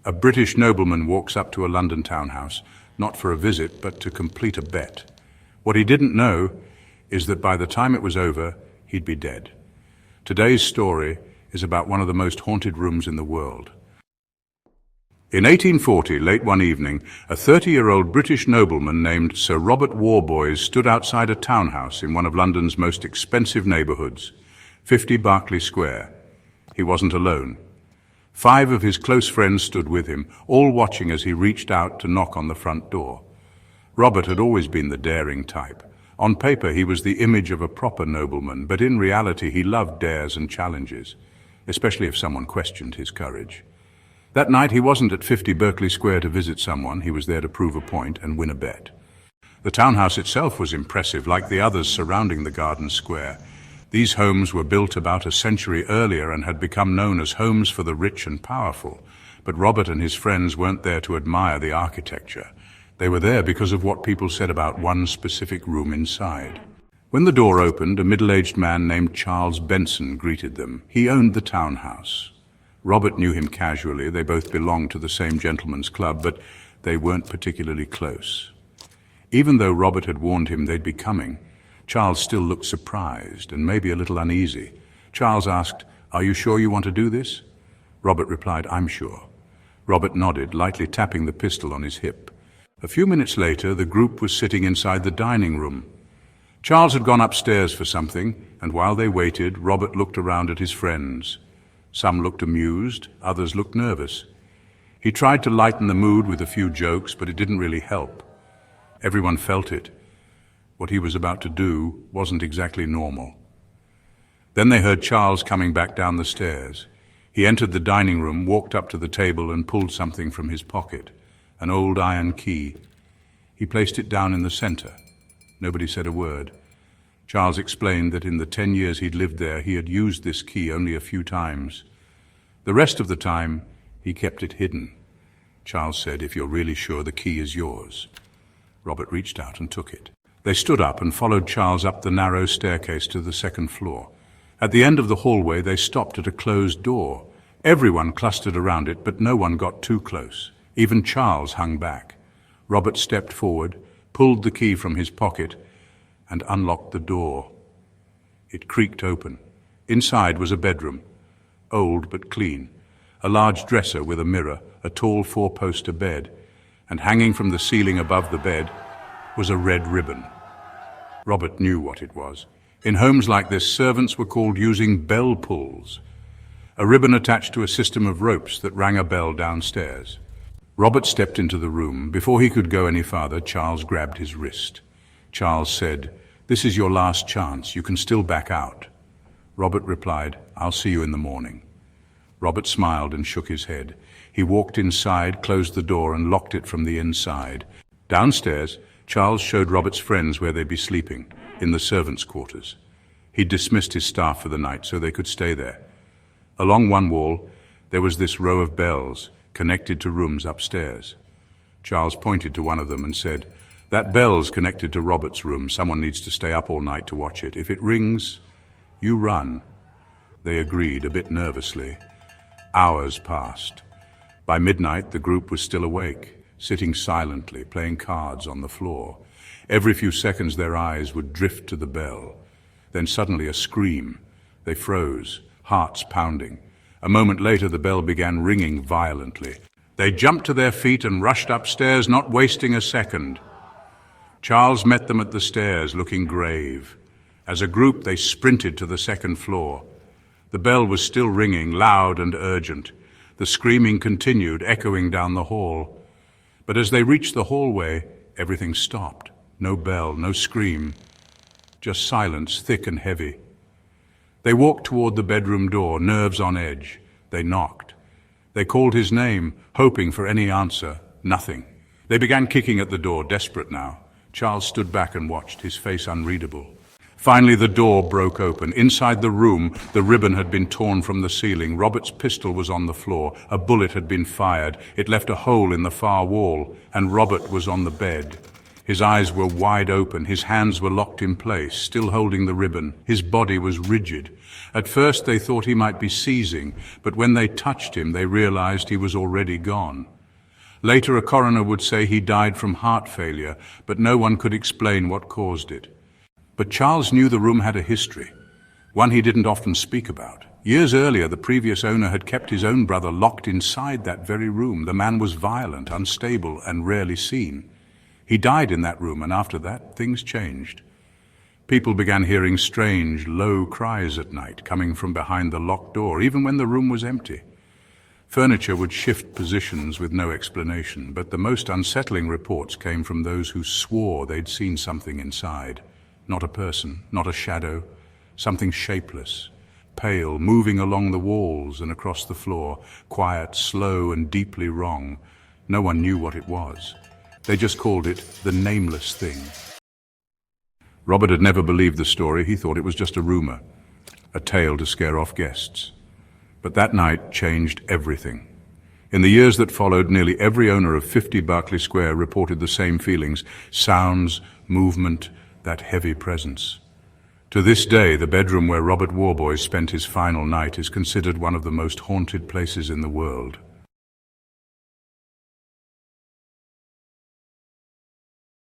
A British nobleman walks up to a London townhouse, not for a visit, but to complete a bet. What he didn't know is that by the time it was over, he'd be dead. Today's story is about one of the most haunted rooms in the world. In 1840, late one evening, a 30-year-old British nobleman named Sir Robert Warboys stood outside a townhouse in one of London's most expensive neighbourhoods, 50 Berkeley Square. He wasn't alone. 5 of his close friends stood with him, all watching as he reached out to knock on the front door. Robert had always been the daring type. On paper, he was the image of a proper nobleman, but in reality, he loved dares and challenges, especially if someone questioned his courage. That night, he wasn't at 50 Berkeley Square to visit someone. He was there to prove a point and win a bet. The townhouse itself was impressive, like the others surrounding the garden square. These homes were built about a century earlier and had become known as homes for the rich and powerful. But Robert and his friends weren't there to admire the architecture. They were there because of what people said about one specific room inside. When the door opened, a middle-aged man named Charles Benson greeted them. He owned the townhouse. Robert knew him casually. They both belonged to the same gentleman's club, but they weren't particularly close. Even though Robert had warned him they'd be coming, Charles still looked surprised and maybe a little uneasy. Charles asked, "Are you sure you want to do this?" Robert replied, "I'm sure." Robert nodded, lightly tapping the pistol on his hip. A few minutes later, the group was sitting inside the dining room. Charles had gone upstairs for something, and while they waited, Robert looked around at his friends. Some looked amused, others looked nervous. He tried to lighten the mood with a few jokes, but it didn't really help. Everyone felt it. What he was about to do wasn't exactly normal. Then they heard Charles coming back down the stairs. He entered the dining room, walked up to the table and pulled something from his pocket, an old iron key. He placed it down in the center. Nobody said a word. Charles explained that in the 10 years he'd lived there, he had used this key only a few times. The rest of the time, he kept it hidden. Charles said, "If you're really sure, the key is yours." Robert reached out and took it. They stood up and followed Charles up the narrow staircase to the second floor. At the end of the hallway, they stopped at a closed door. Everyone clustered around it, but no one got too close. Even Charles hung back. Robert stepped forward, pulled the key from his pocket, and unlocked the door. It creaked open. Inside was a bedroom, old but clean, a large dresser with a mirror, a tall 4-poster bed, and hanging from the ceiling above the bed was a red ribbon. Robert knew what it was. In homes like this, servants were called using bell pulls, a ribbon attached to a system of ropes that rang a bell downstairs. Robert stepped into the room. Before he could go any farther, Charles grabbed his wrist. Charles said, "This is your last chance. You can still back out." Robert replied, "I'll see you in the morning." Robert smiled and shook his head. He walked inside, closed the door, and locked it from the inside. Downstairs, Charles showed Robert's friends where they'd be sleeping, in the servants' quarters. He'd dismissed his staff for the night so they could stay there. Along one wall, there was this row of bells connected to rooms upstairs. Charles pointed to one of them and said, "That bell's connected to Robert's room. Someone needs to stay up all night to watch it. If it rings, you run." They agreed, a bit nervously. Hours passed. By midnight, the group was still awake, sitting silently, playing cards on the floor. Every few seconds, their eyes would drift to the bell. Then suddenly a scream. They froze, hearts pounding. A moment later, the bell began ringing violently. They jumped to their feet and rushed upstairs, not wasting a second. Charles met them at the stairs, looking grave. As a group, they sprinted to the second floor. The bell was still ringing, loud and urgent. The screaming continued, echoing down the hall. But as they reached the hallway, everything stopped. No bell, no scream, just silence, thick and heavy. They walked toward the bedroom door, nerves on edge. They knocked. They called his name, hoping for any answer. Nothing. They began kicking at the door, desperate now. Charles stood back and watched, his face unreadable. Finally, the door broke open. Inside the room, the ribbon had been torn from the ceiling. Robert's pistol was on the floor. A bullet had been fired. It left a hole in the far wall, and Robert was on the bed. His eyes were wide open, his hands were locked in place, still holding the ribbon. His body was rigid. At first they thought he might be seizing, but when they touched him, they realized he was already gone. Later, a coroner would say he died from heart failure, but no one could explain what caused it. But Charles knew the room had a history, one he didn't often speak about. Years earlier, the previous owner had kept his own brother locked inside that very room. The man was violent, unstable, and rarely seen. He died in that room, and after that, things changed. People began hearing strange, low cries at night, coming from behind the locked door, even when the room was empty. Furniture would shift positions with no explanation, but the most unsettling reports came from those who swore they'd seen something inside. Not a person, not a shadow, something shapeless, pale, moving along the walls and across the floor, quiet, slow, and deeply wrong. No one knew what it was. They just called it the nameless thing. Robert had never believed the story. He thought it was just a rumor, a tale to scare off guests. But that night changed everything. In the years that followed, nearly every owner of 50 Berkeley Square reported the same feelings: sounds, movement, that heavy presence. To this day, the bedroom where Robert Warboys spent his final night is considered one of the most haunted places in the world.